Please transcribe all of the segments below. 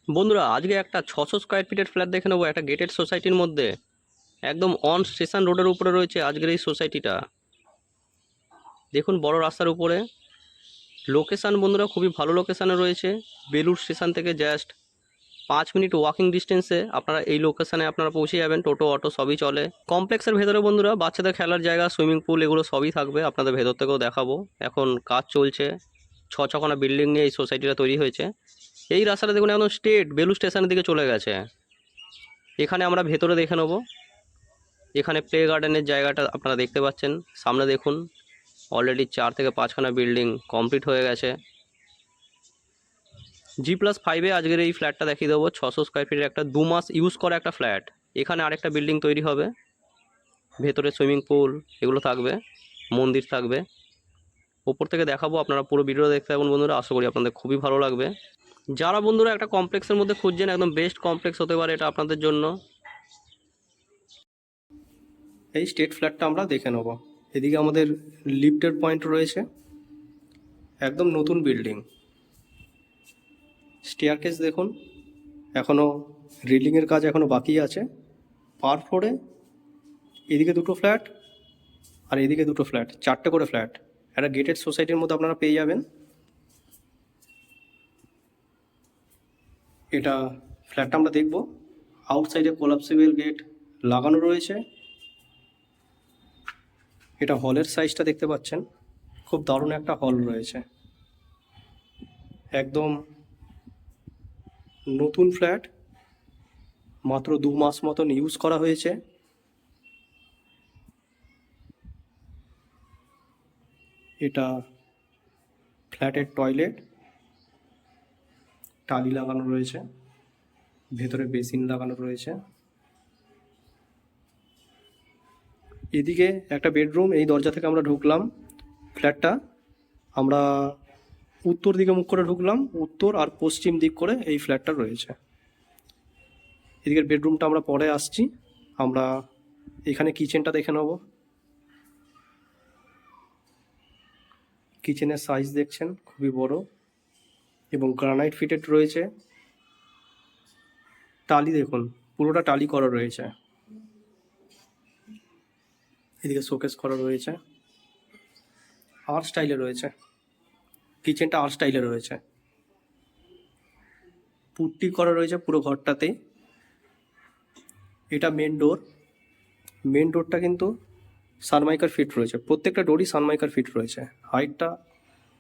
বন্ধুরা আজকে একটা 600 স্কোয়ার ফিটের ফ্ল্যাট দেখে নেবো একটা গেটেড সোসাইটির মধ্যে। একদম অন স্টেশন রোডের উপরে রয়েছে আজকের এই সোসাইটিটা। দেখুন বড় রাস্তার উপরে। লোকেশান বন্ধুরা খুবই ভালো লোকেশানে রয়েছে। বেলুড় স্টেশন থেকে জাস্ট 5 মিনিট ওয়াকিং ডিস্টেন্সে আপনারা এই লোকেশানে আপনারা পৌঁছে যাবেন। টোটো অটো সবই চলে। কমপ্লেক্সের ভেতরে বন্ধুরা বাচ্চাদের খেলার জায়গা, সুইমিং পুল এগুলো সবই থাকবে। আপনাদের ভেতর থেকেও দেখাবো। এখন কাজ চলছে। ছখানা বিল্ডিং নিয়ে এই সোসাইটিটা তৈরি হয়েছে। এই রাস্তাটা দেখুন একদম স্ট্রেট বেলুড় স্টেশনের দিকে চলে গেছে। এখানে আমরা ভেতরে দেখে নেব। এখানে প্লে গার্ডেনের জায়গাটা আপনারা দেখতে পাচ্ছেন। সামনে দেখুন অলরেডি 4 থেকে 5খানা বিল্ডিং কমপ্লিট হয়ে গেছে। G+5-এ আজকের এই ফ্ল্যাটটা দেখিয়ে দেবো। 600 স্কোয়ার ফিটের একটা 2 মাস ইউজ করা একটা ফ্ল্যাট। এখানে আরেকটা বিল্ডিং তৈরি হবে, ভেতরে সুইমিং পুল এগুলো থাকবে, মন্দির থাকবে। ওপর থেকে দেখাবো, আপনারা পুরো ভিডিও দেখতে থাকুন বন্ধুরা। আশা করি আপনাদের খুবই ভালো লাগবে। যারা বন্ধুরা একটা কমপ্লেক্সের মধ্যে খুঁজছেন, একদম বেস্ট কমপ্লেক্স হতে পারে এটা আপনাদের জন্য। এই স্টেট ফ্ল্যাটটা আমরা দেখে নেব। এদিকে আমাদের লিফটের পয়েন্ট রয়েছে। একদম নতুন বিল্ডিং। স্টেয়ারকেস দেখুন, এখনও রেলিংয়ের কাজ এখনও বাকি আছে। পার ফ্লোরে এদিকে দুটো ফ্ল্যাট আর এদিকে দুটো ফ্ল্যাট, 4টে করে ফ্ল্যাট একটা গেটেড সোসাইটির মধ্যে আপনারা পেয়ে যাবেন। এটা ফ্ল্যাটটা আমরা দেখব। আউটসাইডে কোলাপসিবল গেট লাগানো রয়েছে। এটা হলের সাইজটা দেখতে পাচ্ছেন, খুব দারুণ একটা হল রয়েছে। একদম নতুন ফ্ল্যাট, মাত্র 2 মাস মতন ইউজ করা হয়েছে। এটা ফ্ল্যাটের টয়লেট, টালি লাগানো রয়েছে, ভেতরে বেসিন লাগানো রয়েছে। এদিকে একটা বেডরুম। এই দরজা থেকে আমরা ঢুকলাম ফ্ল্যাটটা, আমরা উত্তর দিকে মুখ করে ঢুকলাম। উত্তর আর পশ্চিম দিক করে এই ফ্ল্যাটটা রয়েছে। এদিকের বেডরুমটা আমরা পরে আসছি। আমরা এখানে কিচেনটা দেখে নেব। কিচেনের সাইজ দেখছেন খুবই বড় এবং গ্রানাইট ফিটেড রয়েছে। টালি দেখুন, পুরোটা টালি করা রয়েছে। এদিকে শোকেস করা রয়েছে, আর স্টাইলে রয়েছে। কিচেনটা আর স্টাইলে রয়েছে, পুট্টি করা রয়েছে পুরো ঘরটাতে। এটা মেন ডোর। মেন ডোরটা কিন্তু সানমাইকার ফিট রয়েছে, প্রত্যেকটা ডোরই সানমাইকার ফিট রয়েছে। হাইটটা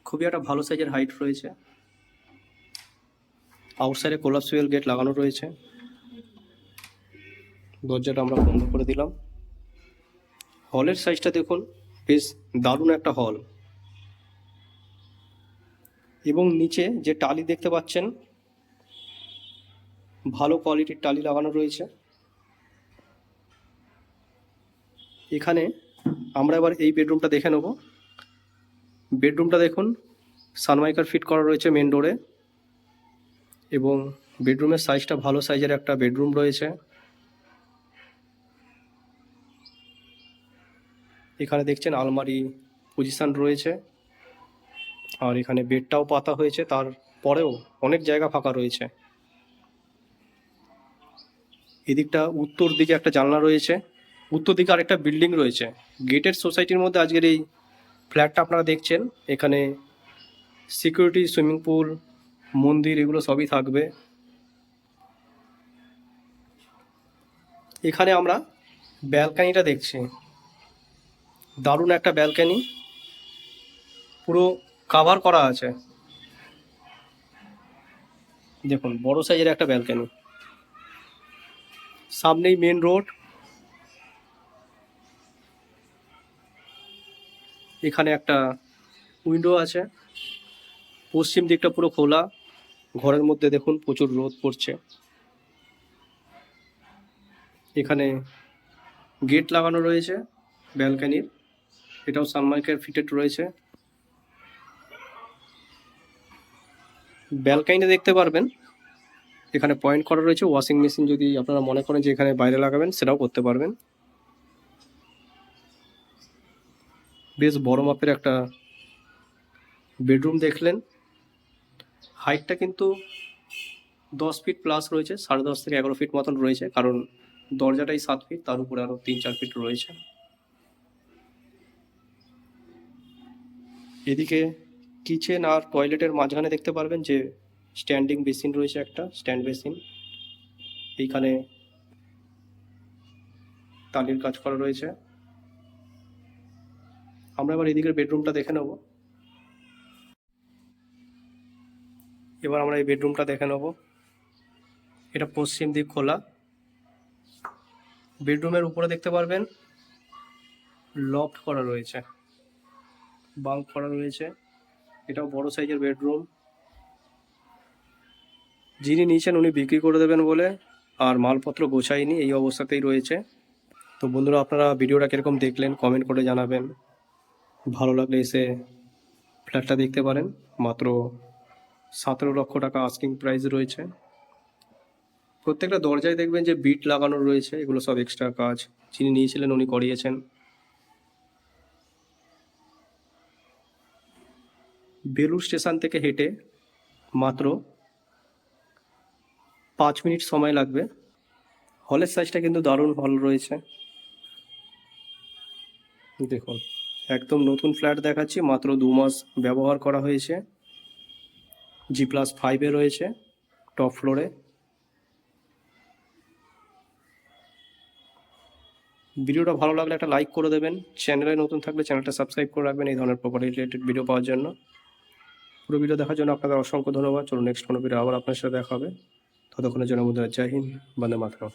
খুবই একটা ভালো সাইজের হাইট রয়েছে। আউটসাইডে কোলাপসিবল গেট লাগানো রয়েছে। দরজাটা আমরা বন্ধ করে দিলাম। হলের সাইজটা দেখুন, বেশ দারুণ একটা হল। এবং নিচে যে টালি দেখতে পাচ্ছেন, ভালো কোয়ালিটির টালি লাগানো রয়েছে। এখানে আমরা এবার এই বেডরুমটা দেখে নেব। বেডরুমটা দেখুন, সানমাইকার ফিট করা রয়েছে মেন ডোরে এবং বেডরুমের সাইজটা ভালো সাইজের একটা বেডরুম রয়েছে। এখানে দেখছেন আলমারি পজিশন রয়েছে, আর এখানে বেডটাও পাতা হয়েছে, তারপরেও অনেক জায়গা ফাঁকা রয়েছে। এদিকটা উত্তর দিকে একটা জানলা রয়েছে, উত্তর দিকে আরেকটা বিল্ডিং রয়েছে। গেটেড সোসাইটির মধ্যে আজকের এই ফ্ল্যাটটা আপনারা দেখছেন। এখানে সিকিউরিটি, সুইমিং পুল, মন্দির এগুলো সবই থাকবে। এখানে আমরা ব্যালকানিটা দেখছি, দারুণ একটা ব্যালকানি, পুরো কাভার করা আছে। দেখুন বড় সাইজের একটা ব্যালকানি, সামনেই মেন রোড। এখানে একটা উইন্ডো আছে, পশ্চিম দিকটা পুরো খোলা। ঘরের মধ্যে দেখুন প্রচুর রোদ পড়ছে। এখানে গেট লাগানো রয়েছে ব্যালকানির, এটাও সানমাইকার ফিটেড রয়েছে। ব্যালকানিতে দেখতে পারবেন এখানে পয়েন্ট করা রয়েছে ওয়াশিং মেশিন, যদি আপনারা মনে করেন যে এখানে বাইরে লাগাবেন সেটাও করতে পারবেন। বেশ বড় মাপের একটা বেডরুম দেখলেন। হাইটটা কিন্তু 10 ফিট প্লাস রয়েছে, 10.5 থেকে 11 ফিট মতন রয়েছে, কারণ দরজাটাই 7 ফিট, তার উপরে আরও 3-4 ফিট রয়েছে। এদিকে কিচেন আর টয়লেটের মাঝখানে দেখতে পারবেন যে স্ট্যান্ডিং বেসিন রয়েছে, একটা স্ট্যান্ড বেসিন। এইখানে টালির কাজ করা রয়েছে। আমরা এবার এদিকের বেডরুমটা দেখে নেব। এবার আমরা এই বেডরুমটা দেখে নেব। এটা পশ্চিম দিক খোলা। বেডরুমের উপরে দেখতে পারবেন লফট করা রয়েছে, বাঙ্ক করা রয়েছে। এটাও বড় সাইজের বেডরুম। যিনি নিয়েছেন উনি বিক্রি করে দেবেন বলে আর মালপত্র গোছায়নি, এই অবস্থাতেই রয়েছে। তো বন্ধুরা, আপনারা ভিডিওটা কীরকম দেখলেন কমেন্ট করে জানাবেন। ভালো লাগলে এসে ফ্ল্যাটটা দেখতে পারেন। মাত্র 17 লক্ষ টাকা আস্কিং প্রাইস রয়েছে। প্রত্যেকটা দরজায় দেখবেন যে বিট লাগানো রয়েছে, এগুলো সব এক্সট্রা কাজ, যিনি নিয়েছিলেন উনি করিয়েছেন। বেলুড় স্টেশন থেকে হেঁটে মাত্র 5 মিনিট সময় লাগবে। হলের সাইজটা কিন্তু দারুণ হল রয়েছে। দেখুন, একদম নতুন ফ্ল্যাট দেখাচ্ছি, মাত্র 2 মাস ব্যবহার করা হয়েছে। G+5 রয়েছে টপ ফ্লোরে। ভিডিওটা ভালো লাগলে একটা লাইক করে দেবেন। চ্যানেলে নতুন থাকলে চ্যানেলটা সাবস্ক্রাইব করে রাখবেন এই ধরনের প্রপার্টি রিলেটেড ভিডিও পাওয়ার জন্য। পুরো ভিডিও দেখার জন্য আপনাদের অসংখ্য ধন্যবাদ। চলুন নেক্সট কোনো ভিডিও আবার আপনার সাথে দেখা হবে। ততক্ষণের জন্য বন্ধুরা জয় হিন্দ, বন্দে মাতরম।